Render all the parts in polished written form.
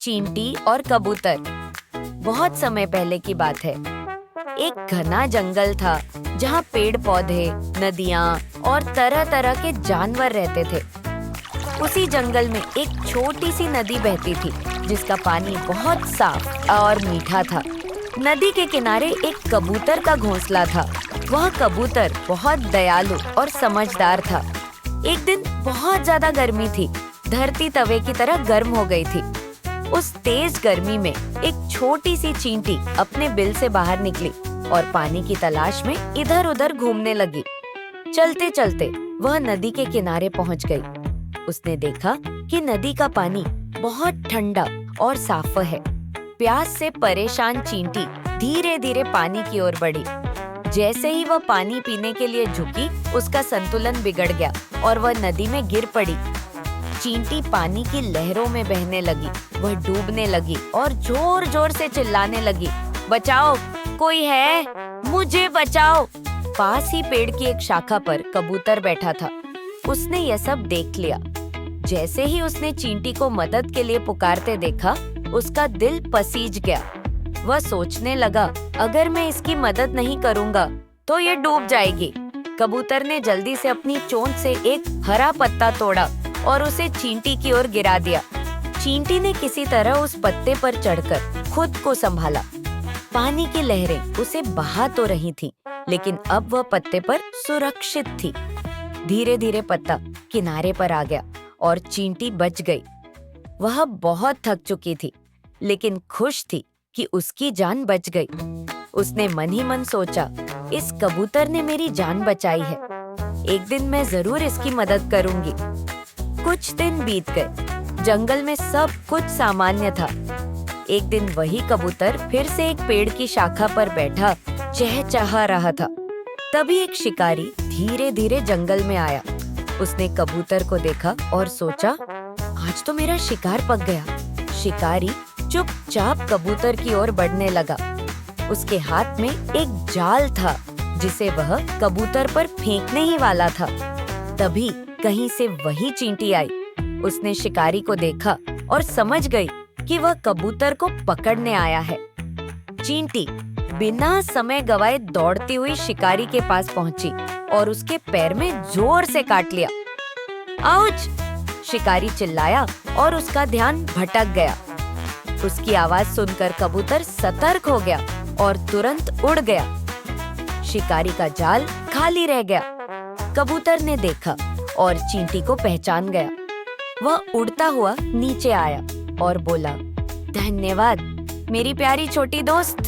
चींटी और कबूतर। बहुत समय पहले की बात है। एक घना जंगल था जहाँ पेड़ पौधे, नदियाँ और तरह तरह के जानवर रहते थे। उसी जंगल में एक छोटी सी नदी बहती थी जिसका पानी बहुत साफ और मीठा था। नदी के किनारे एक कबूतर का घोंसला था। वह कबूतर बहुत दयालु और समझदार था। एक दिन बहुत ज्यादा गर्मी थी। धरती तवे की तरह गर्म हो गई थी। उस तेज गर्मी में एक छोटी सी चींटी अपने बिल से बाहर निकली और पानी की तलाश में इधर उधर घूमने लगी। चलते चलते वह नदी के किनारे पहुंच गई। उसने देखा कि नदी का पानी बहुत ठंडा और साफ है। प्यास से परेशान चींटी धीरे धीरे पानी की ओर बढ़ी। जैसे ही वह पानी पीने के लिए झुकी, उसका संतुलन बिगड़ गया और वह नदी में गिर पड़ी। चींटी पानी की लहरों में बहने लगी। वह डूबने लगी और जोर जोर से चिल्लाने लगी, बचाओ, कोई है, मुझे बचाओ। पास ही पेड़ की एक शाखा पर कबूतर बैठा था। उसने यह सब देख लिया। जैसे ही उसने चींटी को मदद के लिए पुकारते देखा, उसका दिल पसीज गया। वह सोचने लगा, अगर मैं इसकी मदद नहीं करूँगा तो ये डूब जाएगी। कबूतर ने जल्दी से अपनी चोंच से एक हरा पत्ता तोड़ा और उसे चींटी की ओर गिरा दिया। चींटी ने किसी तरह उस पत्ते पर चढ़कर खुद को संभाला। पानी की लहरें उसे बहा तो रही थीं, लेकिन अब वह पत्ते पर सुरक्षित थी। धीरे धीरे पत्ता किनारे पर आ गया और चींटी बच गई। वह बहुत थक चुकी थी, लेकिन खुश थी कि उसकी जान बच गई। उसने मन ही मन सोचा, इस कबूतर ने मेरी जान बचाई है। एक दिन मैं जरूर इसकी मदद करूंगी। कुछ दिन बीत गए। जंगल में सब कुछ सामान्य था। एक दिन वही कबूतर फिर से एक पेड़ की शाखा पर बैठा चहचहा रहा था। तभी एक शिकारी धीरे धीरे जंगल में आया। उसने कबूतर को देखा और सोचा, आज तो मेरा शिकार पक गया। शिकारी चुपचाप कबूतर की ओर बढ़ने लगा। उसके हाथ में एक जाल था जिसे वह कबूतर पर फेंकने ही वाला था। तभी कहीं से वही चींटी आई। उसने शिकारी को देखा और समझ गई कि वह कबूतर को पकड़ने आया है। चींटी बिना समय गवाए दौड़ती हुई शिकारी के पास पहुंची और उसके पैर में जोर से काट लिया। आउच! शिकारी चिल्लाया और उसका ध्यान भटक गया। उसकी आवाज सुनकर कबूतर सतर्क हो गया और तुरंत उड़ गया। शिकारी का जाल खाली रह गया। कबूतर ने देखा और चींटी को पहचान गया। वह उड़ता हुआ नीचे आया और बोला, धन्यवाद मेरी प्यारी छोटी दोस्त,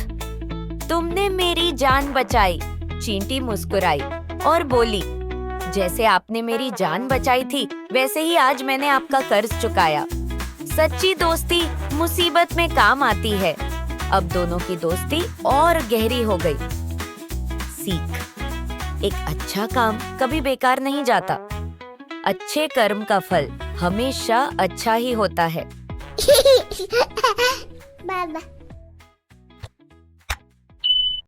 तुमने मेरी जान बचाई। चींटी मुस्कुराई और बोली, जैसे आपने मेरी जान बचाई थी, वैसे ही आज मैंने आपका कर्ज चुकाया। सच्ची दोस्ती मुसीबत में काम आती है। अब दोनों की दोस्ती और गहरी हो गई। सीख: एक अच्छा काम कभी बेकार नहीं जाता। अच्छे कर्म का फल हमेशा अच्छा ही होता है। बाबा।